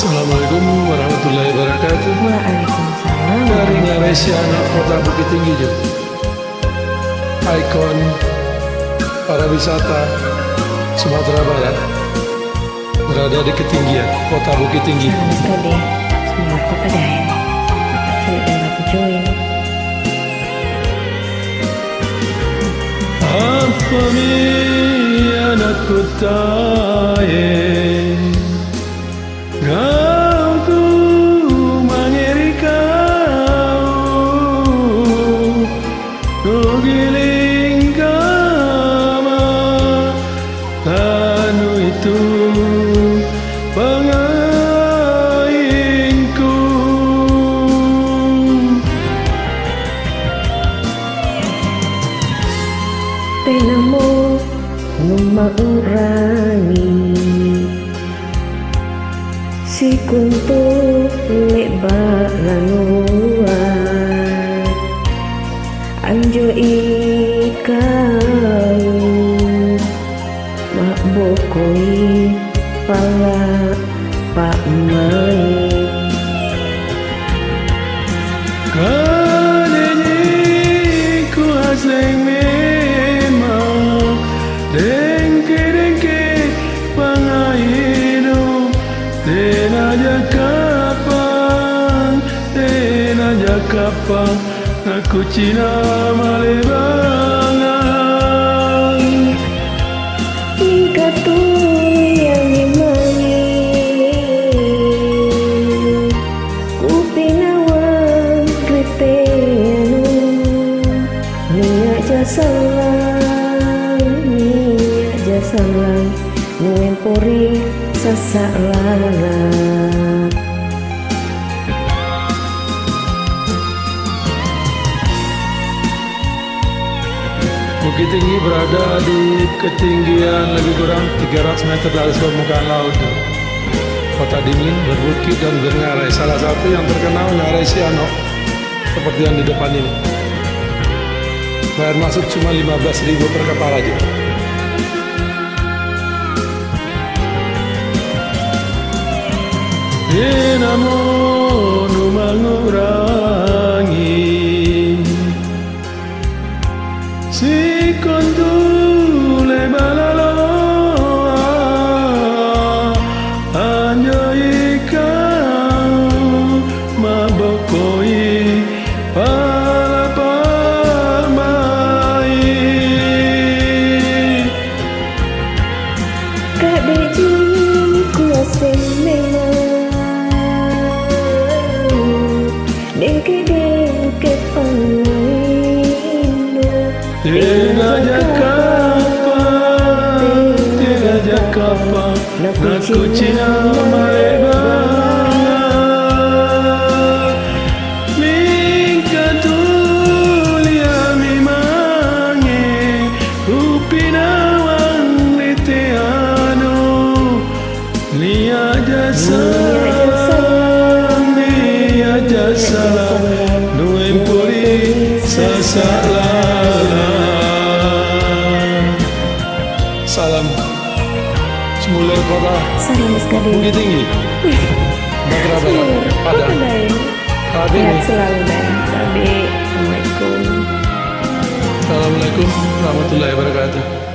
Assalamualaikum warahmatullahi wabarakatuh. Waalaikumsalam. Dari Ngaresiana, Kota Bukit Tinggi, ikon para wisata Sumatera Barat, berada di ketinggian Kota Bukit Tinggi. Salamat kali. Semangat ko pa dahil. Napagsalit na ako join. Apa mi anakku taye, kau ku mengiri kau, giling kama tanu itu pengainku. Penamo numaurangi si kunto leba lanuan anjo ikaw makbokoi pala pakmai Kanini ku asing memang dengke pangaino tenaja kapang aku cina malebangan tingkat tu yang himangi ku pinawang kriteanu niat jasalang nuempori sasalala. Bukit Tinggi berada di ketinggian lebih kurang 300 meter dari permukaan laut. Kota dingin, berbukit dan berngarai. Salah satu yang terkenal Ngaresiana, seperti yang di depan ini. Bayar masuk cuma 15.000 per kepala aja. Namun mengurangi si kontule balaloa anjay kau mabokoi palapamai Kadejing kuaseng memang dengke pangaino Tinaja kapang aku cina malebangan mingka tulia mimange upinawang liteano niaja salam nuempori sasalala. Salam Semuler Kota Salam sekali. Bukit Tinggi, Sumatera Barat, Padang. Saat ini. Sehat selalu dan Assalamualaikum. Assalamualaikum warahmatullahi wabarakatuh.